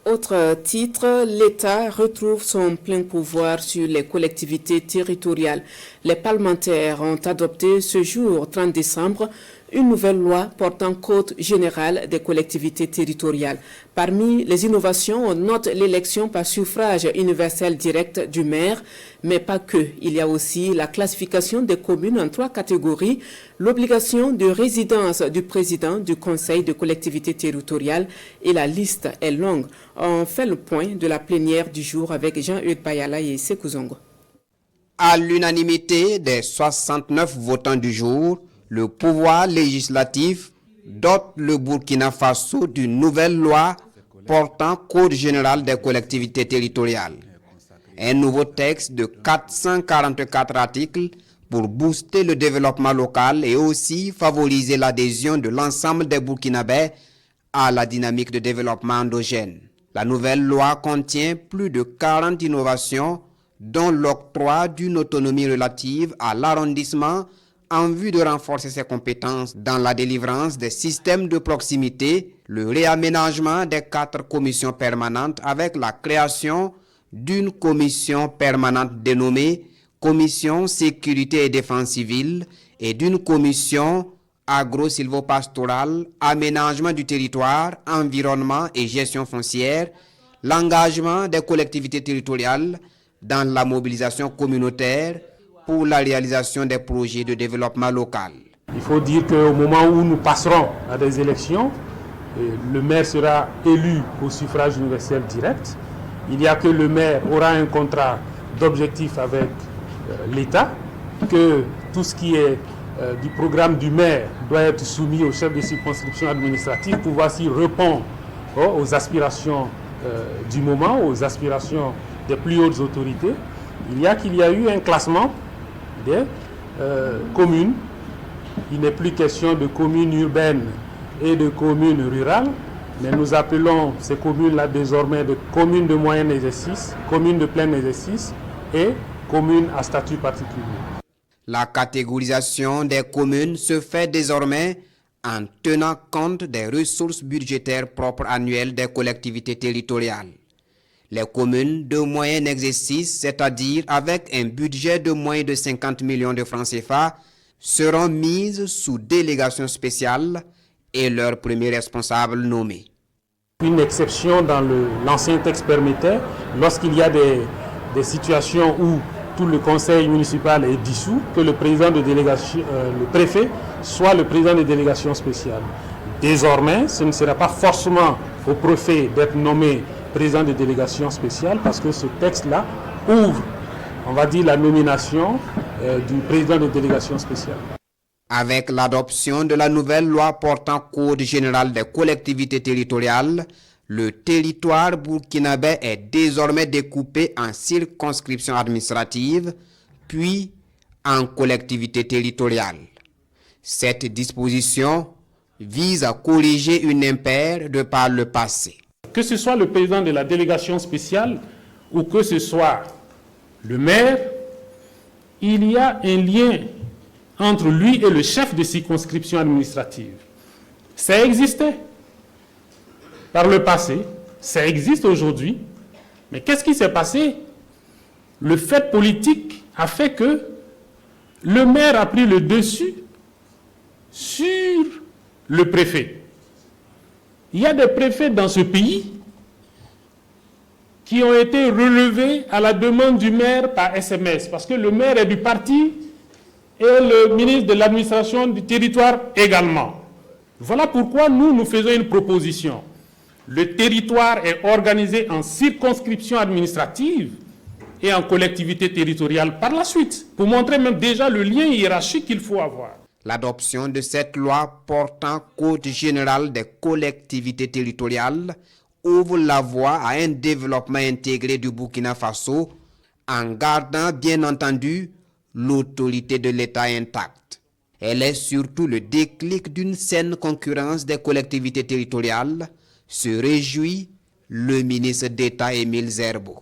Autre titre, l'État retrouve son plein pouvoir sur les collectivités territoriales. Les parlementaires ont adopté ce jour 30 décembre une nouvelle loi portant code général des collectivités territoriales. Parmi les innovations, on note l'élection par suffrage universel direct du maire, mais pas que. Il y a aussi la classification des communes en 3 catégories, l'obligation de résidence du président du conseil de collectivité territoriale et la liste est longue. On fait le point de la plénière du jour avec Jean-Eudes Bayala et Sékou Zongo. À l'unanimité des 69 votants du jour, le pouvoir législatif dote le Burkina Faso d'une nouvelle loi portant Code général des collectivités territoriales. Un nouveau texte de 444 articles pour booster le développement local et aussi favoriser l'adhésion de l'ensemble des Burkinabés à la dynamique de développement endogène. La nouvelle loi contient plus de 40 innovations, dont l'octroi d'une autonomie relative à l'arrondissement en vue de renforcer ses compétences dans la délivrance des systèmes de proximité, le réaménagement des 4 commissions permanentes avec la création d'une commission permanente dénommée Commission Sécurité et Défense Civile et d'une commission agro-silvopastorale, aménagement du territoire, environnement et gestion foncière, l'engagement des collectivités territoriales dans la mobilisation communautaire pour la réalisation des projets de développement local. Il faut dire qu'au moment où nous passerons à des élections, le maire sera élu au suffrage universel direct. Il n'y a que le maire aura un contrat d'objectif avec l'État, que tout ce qui est du programme du maire doit être soumis au chef de circonscription administrative pour voir s'il répond aux aspirations du moment, aux aspirations des plus hautes autorités. Il y a eu un classement des communes. Il n'est plus question de communes urbaines et de communes rurales, mais nous appelons ces communes-là désormais de communes de moyen exercice, communes de plein exercice et communes à statut particulier. La catégorisation des communes se fait désormais en tenant compte des ressources budgétaires propres annuelles des collectivités territoriales. Les communes de moyen exercice, c'est-à-dire avec un budget de moins de 50 millions de francs CFA, seront mises sous délégation spéciale et leur premier responsable nommé. Une exception dans l'ancien texte permettait, lorsqu'il y a des situations où tout le conseil municipal est dissous, que le président de délégation, le préfet, soit le président de délégation spéciale. Désormais, ce ne sera pas forcément au préfet d'être nommé président de délégation spéciale parce que ce texte-là ouvre, on va dire, la nomination du président de délégation spéciale. Avec l'adoption de la nouvelle loi portant Code général des collectivités territoriales, le territoire burkinabé est désormais découpé en circonscriptions administratives, puis en collectivités territoriales. Cette disposition vise à corriger une impaire de par le passé. Que ce soit le président de la délégation spéciale ou que ce soit le maire, il y a un lien entre lui et le chef de circonscription administrative. Ça existait par le passé, ça existe aujourd'hui, mais qu'est-ce qui s'est passé? Le fait politique a fait que le maire a pris le dessus sur le préfet. Il y a des préfets dans ce pays qui ont été relevés à la demande du maire par SMS, parce que le maire est du parti et le ministre de l'administration du territoire également. Voilà pourquoi nous faisons une proposition. Le territoire est organisé en circonscription administrative et en collectivité territoriale par la suite, pour montrer même déjà le lien hiérarchique qu'il faut avoir. L'adoption de cette loi portant Code général des collectivités territoriales ouvre la voie à un développement intégré du Burkina Faso en gardant bien entendu l'autorité de l'État intacte. Elle est surtout le déclic d'une saine concurrence des collectivités territoriales, se réjouit le ministre d'État Émile Zerbo.